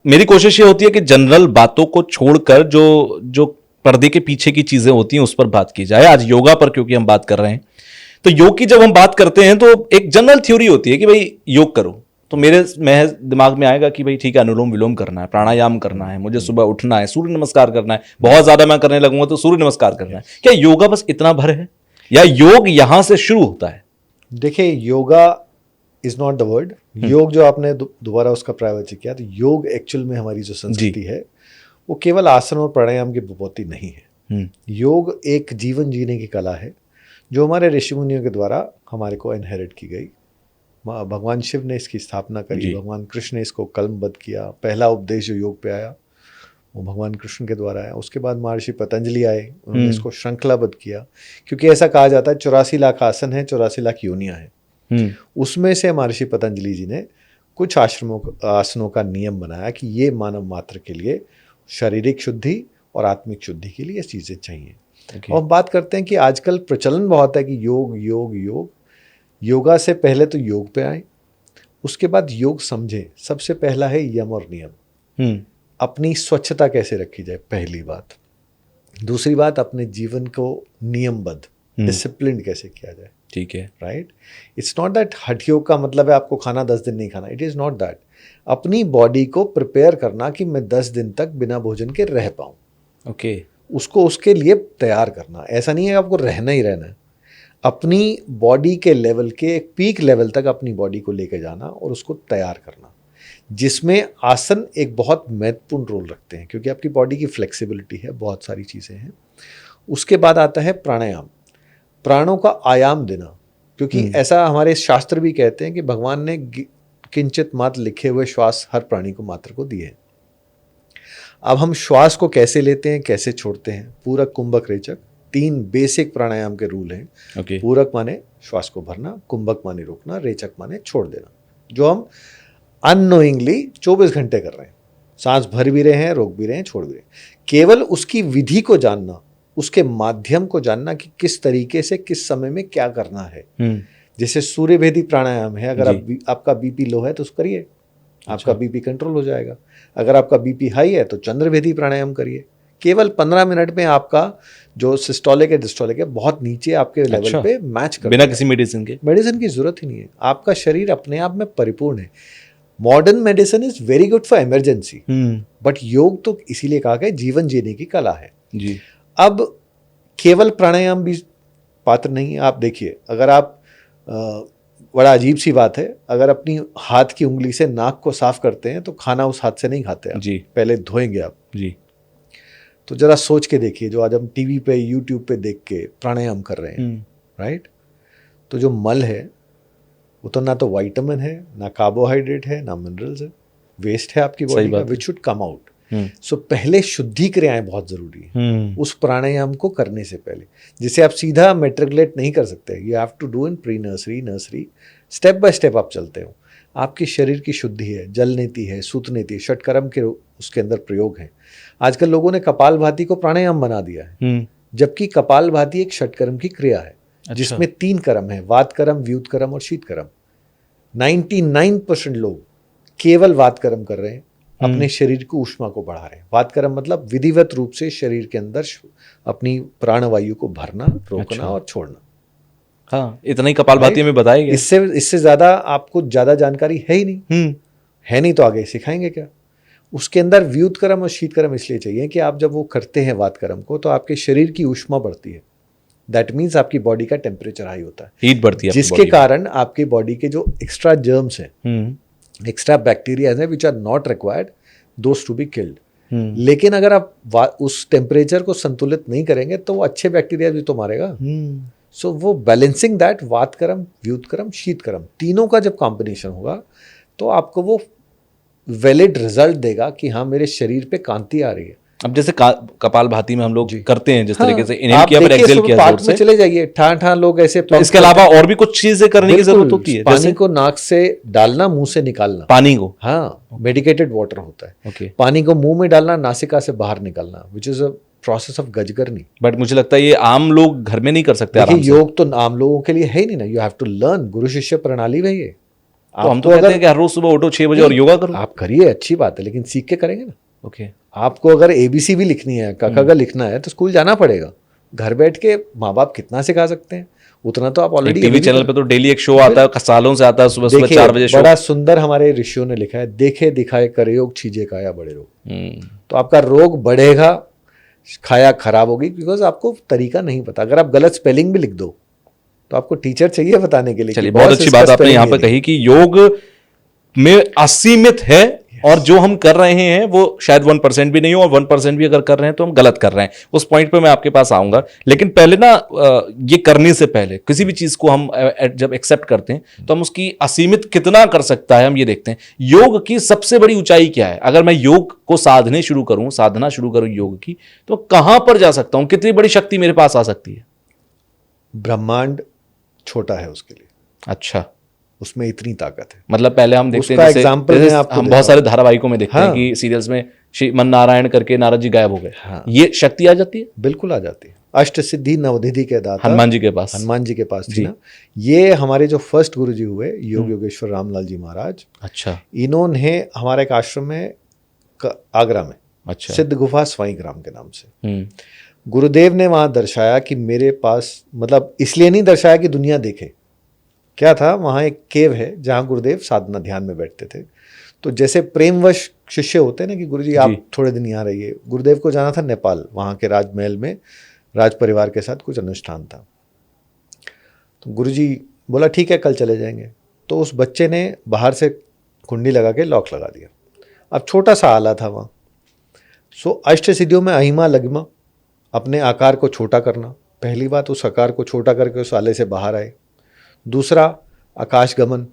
मेरी कोशिश ये होती है कि जनरल बातों को छोड़कर जो जो पर्दे के पीछे की चीजें होती हैं उस पर बात की जाए। आज योगा पर क्योंकि हम बात कर रहे हैं, तो योग की जब हम बात करते हैं तो एक जनरल थ्योरी होती है कि भाई योग करो, तो मेरे महज दिमाग में आएगा कि भाई ठीक है, अनुलोम विलोम करना है, प्राणायाम करना है, मुझे सुबह उठना है, सूर्य नमस्कार करना है, बहुत ज्यादा मैं करने लगूंगा तो सूर्य नमस्कार करना है। क्या योगा बस इतना भर है, या योग यहां से शुरू होता है? देखिए, yoga is not the word. योग जो आपने दोबारा उसका प्रायवाची किया, तो योग एक्चुअल में हमारी जो संस्कृति है वो केवल आसन और प्राणायाम की विभूति नहीं है। योग एक जीवन जीने की कला है जो हमारे ऋषि मुनियों के द्वारा हमारे को इनहेरिट की गई। भगवान शिव ने इसकी स्थापना करी, भगवान कृष्ण ने इसको कलमबद्ध किया। पहला उपदेश जो योग पे आया वो भगवान कृष्ण के द्वारा आया। उसके बाद महर्षि पतंजलि आए, उन्होंने इसको श्रृंखलाबद्ध किया, क्योंकि ऐसा कहा जाता है 84 लाख आसन है, 84 लाख योनियां हैं। उसमें से महर्षि पतंजलि जी ने कुछ आसनों का नियम बनाया कि ये मानव मात्र के लिए शारीरिक शुद्धि और आत्मिक शुद्धि के लिए चीज़ें चाहिए। और बात करते हैं कि आजकल प्रचलन बहुत है कि योग योग योग। योगा से पहले तो योग पे आए, उसके बाद योग समझे। सबसे पहला है यम और नियम। अपनी स्वच्छता कैसे रखी जाए, पहली बात। दूसरी बात, अपने जीवन को नियमबद्ध, डिसिप्लिन कैसे किया जाए। ठीक है, राइट। इट्स नॉट दैट हठ योग का मतलब है आपको खाना 10 दिन नहीं खाना। It is not that. अपनी बॉडी को प्रिपेयर करना कि मैं 10 दिन तक बिना भोजन के रह पाऊँ। ओके। उसको उसके लिए तैयार करना। ऐसा नहीं है आपको रहना ही रहना है, अपनी बॉडी के लेवल के एक पीक लेवल तक अपनी बॉडी को लेकर जाना और उसको तैयार करना, जिसमें आसन एक बहुत महत्वपूर्ण रोल रखते हैं, क्योंकि आपकी बॉडी की फ्लेक्सिबिलिटी है, बहुत सारी चीज़ें हैं। उसके बाद आता है प्राणायाम, प्राणों का आयाम देना, क्योंकि ऐसा हमारे शास्त्र भी कहते हैं कि भगवान ने किंचित मात्र लिखे हुए श्वास हर प्राणी को मात्र को दिए। अब हम श्वास को कैसे लेते हैं, कैसे छोड़ते हैं। पूरक, कुंभक, रेचक, 3 बेसिक प्राणायाम के रूल हैं। पूरक माने श्वास को भरना, कुंभक माने रोकना, रेचक माने छोड़ देना, जो हम अननोइंगली 24 घंटे कर रहे हैं। सांस भर भी रहे हैं, रोक भी रहे हैं, छोड़ भी रहे हैं। केवल उसकी विधि को जानना, उसके माध्यम को जानना कि किस तरीके से किस समय में क्या करना है। जैसे सूर्यभेदी प्राणायाम है, अगर आपका बीपी लो है तो उसको करिए, आपका बीपी कंट्रोल हो जाएगा। अगर आपका बीपी हाई है तो चंद्रभेदी प्राणायाम करिए। केवल 15 मिनट में आपका जो सिस्टोलिक है, डिस्टोलिक है, बहुत नीचे आपके लेवल पे मैच कर, बिना किसी मेडिसिन की जरूरत ही नहीं है। आपका शरीर अपने आप में परिपूर्ण है। Modern medicine is very good for emergency, but योग तो इसीलिए कहा गया जीवन जीने की कला है जी। अब केवल प्राणायाम भी पात्र नहीं है। आप देखिए, अगर आप बड़ा अजीब सी बात है, अगर अपनी हाथ की उंगली से नाक को साफ करते हैं तो खाना उस हाथ से नहीं खाते आप जी, पहले धोएंगे आप जी। तो जरा सोच के देखिए, जो आज हम टीवी पे, यूट्यूब पे देख के प्राणायाम कर रहे हैं, राइट, तो जो मल है वो तो ना तो विटामिन है, ना कार्बोहाइड्रेट है, ना मिनरल्स है, वेस्ट है आपकी बॉडी का, विच शुड कम आउट। सो पहले शुद्धि क्रियाएं बहुत जरूरी है उस प्राणायाम को करने से पहले, जिसे आप सीधा मेट्रिकुलेट नहीं कर सकते। You have to do in pre nursery, nursery, step by step आप चलते हो। आपके शरीर की शुद्धि है, जल नीति है, सूत नीति है, षटकर्म के उसके अंदर प्रयोग है। आजकल लोगों ने कपालभाति को प्राणायाम बना दिया है, जबकि कपालभाति एक षटकर्म की क्रिया है। अच्छा। जिसमें 3 कर्म है, वात कर्म, व्यूत कर्म और शीत कर्म। 99% लोग केवल वात कर्म कर रहे हैं, अपने शरीर की ऊष्मा को बढ़ा रहे हैं। वात कर्म मतलब विधिवत रूप से शरीर के अंदर अपनी प्राणवायु को भरना, रोकना, अच्छा, और छोड़ना। हाँ, इतना ही कपालभाति में बताया गया। इससे ज्यादा आपको ज्यादा जानकारी है ही नहीं। है नहीं तो आगे सिखाएंगे क्या। उसके अंदर व्यूत कर्म और शीत कर्म इसलिए चाहिए कि आप जब वो करते हैं वात कर्म को, तो आपके शरीर की ऊष्मा बढ़ती है। दैट मीन्स आपकी बॉडी का टेम्परेचर हाई होता है, हीट बढ़ती है, जिसके कारण आपकी बॉडी के जो एक्स्ट्रा जर्म्स हैं, एक्स्ट्रा बैक्टीरिया है, which are not required, those to be killed. लेकिन अगर आप उस टेम्परेचर को संतुलित नहीं करेंगे तो वो अच्छे बैक्टीरिया भी तो मारेगा। सो वो बैलेंसिंग दैट, वात कर्म, व्यूत कर्म, शीत कर्म, तीनों का जब कॉम्बिनेशन होगा तो आपको वो वैलिड रिजल्ट देगा कि हाँ, मेरे शरीर पे कांति आ रही है। अब जैसे कपालभाति में हम लोग करते हैं जिस तरीके से इनहेल किया पर एक्सहेल किया, पार्क में चले जाइए, ठा लोग ऐसे। तो इसके अलावा और भी कुछ चीजें करने की जरूरत होती है। पानी को नाक से डालना, मुंह से निकालना। पानी को, हाँ, मेडिकेटेड वाटर होता है। okay. पानी को मुंह में डालना, नासिका से बाहर निकालना, which is a process of गजगरनी। बट मुझे लगता है ये आम लोग घर में नहीं कर सकते। योग तो आम लोगों के लिए है ही नहीं ना। यू हैव टू लर्न, गुरु शिष्य प्रणाली में ये। तो हम तो कहते हैं कि हर रोज सुबह उठो 6 बजे और योगा करो। आप करिए, अच्छी बात है, लेकिन सीख के करेंगे ना। ओके। आपको अगर ABC भी लिखनी है, क लिखना है, तो स्कूल जाना पड़ेगा। घर बैठ के माँ बाप कितना सिखा सकते हैं, उतना तो आप ऑलरेडी टीवी चैनल पे तो डेली एक शो आता है, सालों से आता है, सुबह सुबह 4 बजे शो। बड़ा सुंदर हमारे ऋषियों ने लिखा है, देखे दिखाए करे योग, छीजे खाया बड़े रोग। तो आपका रोग बढ़ेगा, खाया खराब होगी, बिकॉज आपको तरीका नहीं पता। अगर आप गलत स्पेलिंग भी लिख दो तो आपको टीचर चाहिए बताने के लिए। चलिए, बहुत अच्छी बात आपने यहाँ पे कही कि योग में असीमित है, और जो हम कर रहे हैं वो शायद 1% भी नहीं हो, और 1% भी अगर कर रहे हैं तो हम गलत कर रहे हैं। उस पॉइंट पे मैं आपके पास आऊंगा, लेकिन पहले ना ये करने से पहले किसी भी चीज को हम जब एक्सेप्ट करते हैं तो हम उसकी असीमित कितना कर सकता है हम ये देखते हैं। योग की सबसे बड़ी ऊंचाई क्या है? अगर मैं योग को साधना शुरू करूं योग की, तो कहां पर जा सकता हूं? कितनी बड़ी शक्ति मेरे पास आ सकती है? ब्रह्मांड छोटा है उसके लिए। अच्छा, उसमें इतनी ताकत है। मतलब पहले हम देखते हैं, जैसे हम बहुत सारे धारावाहिकों में देखते हैं कि सीरियल्स में श्रीमन नारायण करके नारद जी गायब हो गए। ये शक्ति आ जाती है? बिल्कुल आ जाती है। अष्ट सिद्धि नवनिधि के दाता हनुमान जी के पास थी ना। ये हमारे जो फर्स्ट गुरु जी हुए, योग योगेश्वर रामलाल जी महाराज। अच्छा। इन्होंने हमारे एक आश्रम में आगरा में, अच्छा, सिद्ध गुफा स्वाई ग्राम के नाम से, गुरुदेव ने वहां दर्शाया कि मेरे पास, मतलब इसलिए नहीं दर्शाया कि दुनिया देखे, क्या था, वहाँ एक केव है जहाँ गुरुदेव साधना ध्यान में बैठते थे। तो जैसे प्रेमवश शिष्य होते हैं ना कि गुरुजी आप थोड़े दिन यहाँ रहिए। गुरुदेव को जाना था नेपाल, वहाँ के राजमहल में राज परिवार के साथ कुछ अनुष्ठान था। तो गुरुजी बोला ठीक है कल चले जाएंगे। तो उस बच्चे ने बाहर से कुंडी लगा के लॉक लगा दिया। अब छोटा सा आला था वहाँ। सो अष्ट सिद्धियों में अहिमा लघिमा, अपने आकार को छोटा करना। पहली बात, उस आकार को छोटा करके उस आले से बाहर आए। दूसरा, आकाश गमन।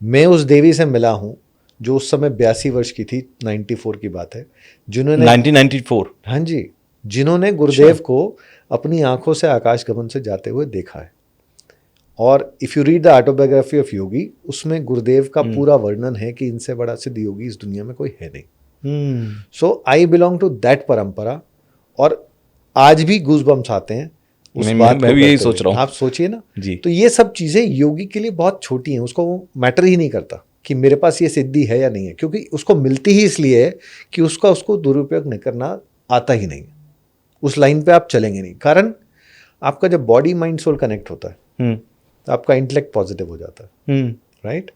मैं उस देवी से मिला हूँ जो उस समय 82 वर्ष की थी, 94 की बात है, जिन्होंने 1994, हाँ जी, जिन्होंने गुरुदेव को अपनी आंखों से आकाश गमन से जाते हुए देखा है। और if you read the autobiography of Yogi, उसमें गुरुदेव का पूरा वर्णन है कि इनसे बड़ा सिद्ध योगी इस दुनिया में कोई है नहीं। सो आई बिलोंग टू दैट परंपरा, और आज भी गूज़बम्स आते हैं उस बात मैं भी यही सोच रहा हूँ। आप सोचिए ना जी। तो ये सब चीज़ें योगी के लिए बहुत छोटी हैं, उसको वो मैटर ही नहीं करता कि मेरे पास ये सिद्धि है या नहीं है, क्योंकि उसको मिलती ही इसलिए है कि उसको दुरुपयोग नहीं करना आता ही नहीं। उस लाइन पे आप चलेंगे नहीं। कारण आपका जब बॉडी माइंड सोल कनेक्ट होता है तो आपका इंटेलेक्ट पॉजिटिव हो जाता है, राइट।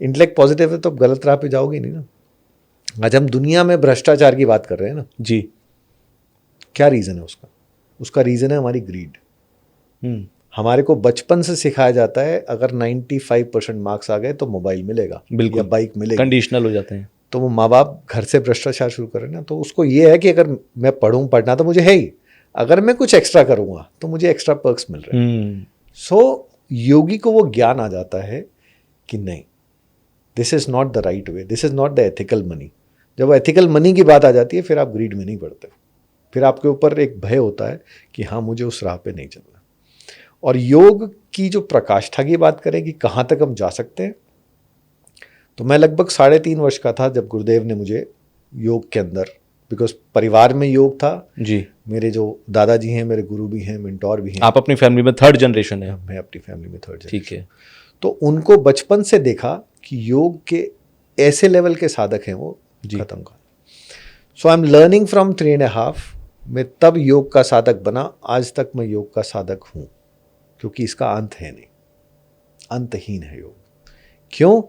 इंटेलेक्ट पॉजिटिव है तो आप गलत राह पे जाओगे नहीं ना। आज हम दुनिया में भ्रष्टाचार की बात कर रहे हैं ना जी, क्या रीज़न है उसका? उसका रीज़न है हमारी ग्रीड। हमारे को बचपन से सिखाया जाता है अगर 95% मार्क्स आ गए तो मोबाइल मिलेगा या बाइक मिलेगी, कंडीशनल हो जाते हैं। तो वो माँ बाप घर से भ्रष्टाचार शुरू करें ना, तो उसको ये है कि अगर मैं पढ़ना तो मुझे है ही, अगर मैं कुछ एक्स्ट्रा करूँगा तो मुझे एक्स्ट्रा पर्क्स मिल रहे हैं। सो योगी को वो ज्ञान आ जाता है कि नहीं, this is not the right way, this is not the ethical money. जब एथिकल मनी की बात आ जाती है फिर आप ग्रीड में नहीं पड़ते, फिर आपके ऊपर एक भय होता है कि हाँ मुझे उस राह पे नहीं चलना। और योग की जो प्रकाष्ठा की बात करें कि कहाँ तक हम जा सकते हैं, तो मैं लगभग 3.5 वर्ष का था जब गुरुदेव ने मुझे योग के अंदर, बिकॉज परिवार में योग था जी, मेरे जो दादाजी हैं मेरे गुरु भी हैं, मेंटोर भी हैं। आप अपनी फैमिली में 3rd जनरेशन है? मैं अपनी फैमिली में 3rd जनरेशन। ठीक है। तो उनको बचपन से देखा कि योग के ऐसे लेवल के साधक हैं वो खत्म का। सो आई एम लर्निंग फ्रॉम 3.5। मैं तब योग का साधक बना, आज तक मैं योग का साधक हूँ, क्योंकि इसका अंत है नहीं, अंतहीन है योग। क्यों?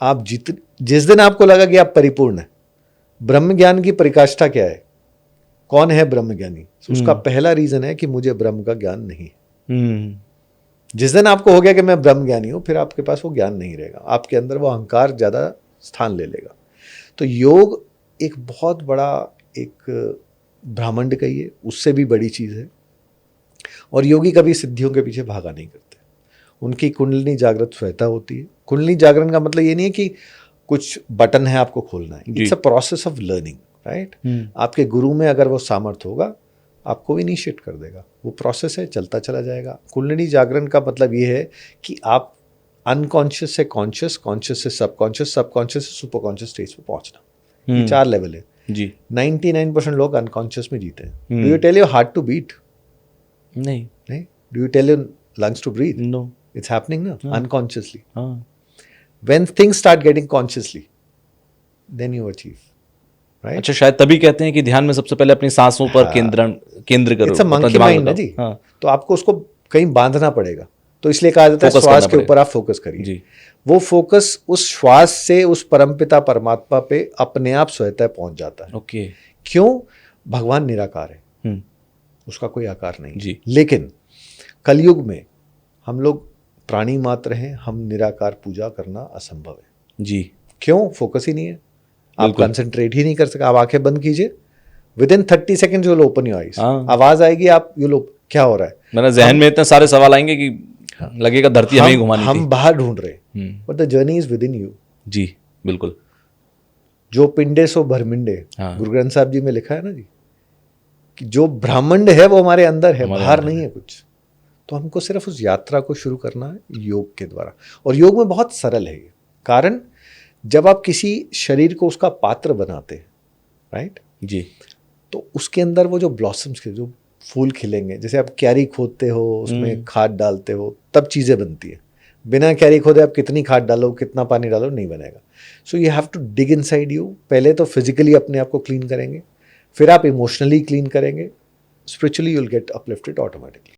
आप जिस दिन आपको लगा कि आप परिपूर्ण हैं, ब्रह्म ज्ञान की परिकाष्ठा क्या है? कौन है ब्रह्म ज्ञानी? उसका पहला रीजन है कि मुझे ब्रह्म का ज्ञान नहीं है। जिस दिन आपको हो गया कि मैं ब्रह्म ज्ञानी हूं, फिर आपके पास वो ज्ञान नहीं रहेगा, आपके अंदर वो अहंकार ज्यादा स्थान ले लेगा। तो योग एक बहुत बड़ा, एक ब्रह्मांड कहिए, उससे भी बड़ी चीज है। और योगी कभी सिद्धियों के पीछे भागा नहीं करते, उनकी कुंडलिनी जागृत स्वयता होती है। कुंडलिनी जागरण का मतलब ये नहीं है कि कुछ बटन है आपको खोलना है, it's a process of learning, right. आपके गुरु में अगर वो सामर्थ्य होगा आपको इनिशिएट कर देगा, वो प्रोसेस है, चलता चला जाएगा। कुंडलिनी जागरण का मतलब ये है कि आप अनकॉन्शियस से कॉन्शियस, कॉन्शियस से सबकॉन्शियस, सबकॉन्शियस से सुपर कॉन्शियस स्टेज पे पहुंचना, ये 4 लेवल है जी। 99% लोग अनकॉन्शियस में जीते हैं। Do you tell your heart to beat? नहीं। Do you tell your lungs to breathe? No. It's happening ना unconsciously. When things start getting consciously then you achieve, right? अच्छा, शायद तभी कहते हैं कि ध्यान में सबसे पहले अपनी सांसों पर केंद्र करो, इट्स अ अपना मंकी दिमाग माइंड ना लगाओ। जी। हाँ, तो आपको उसको कहीं बांधना पड़ेगा, तो इसलिए कहा जाता है फोकस श्वास करना के ऊपर पड़ेगा। आप फोकस करिए। जी। वो फोकस उस श्वास से उस परमपिता परमात्मा पे अपने आप स्वतः पहुंच जाता है। ओके। क्यों? भगवान निराकार है, हम्म। उसका कोई आकार नहीं जी। है। लेकिन कलयुग में हम लोग प्राणी मात्र हैं, हम निराकार पूजा करना असंभव है। जी। क्यों? फोकस ही नहीं है, आप बिल्कुल। कंसंट्रेट ही नहीं कर सकते। आप आंखें बंद कीजिए, with in 30 second you will open your eyes, हाँ। आवाज आएगी, आप यू लो क्या हो रहा है। मेरा जहन में इतने सारे सवाल आएंगे कि लगेगा धरती हमें ही घुमानी थी। हम बाहर ढूंढ रहे, hmm. But the journey is within you. जी बिल्कुल। जो पिंडे सो भरमिंडे, हाँ। गुरु ग्रंथ साहब जी में लिखा है ना जी, कि जो ब्रह्मांड है वो हमारे अंदर है, हमारे बाहर अंदर नहीं है कुछ। तो हमको सिर्फ उस यात्रा को शुरू करना है योग के द्वारा। और योग में बहुत सरल है ये, कारण जब आप किसी शरीर को उसका पात्र बनाते हैं, राइट, जी। तो उसके अंदर वो जो ब्लॉसम्स के जो फूल खिलेंगे, जैसे आप क्यारी खोदते हो, उसमें खाद डालते हो, तब चीज़ें बनती है। बिना क्यारी खोदे आप कितनी खाद डालो, कितना पानी डालो, नहीं बनेगा। So you have to dig inside you. पहले तो फिजिकली अपने आप को क्लीन करेंगे, फिर आप इमोशनली क्लीन करेंगे, spiritually you will get uplifted automatically.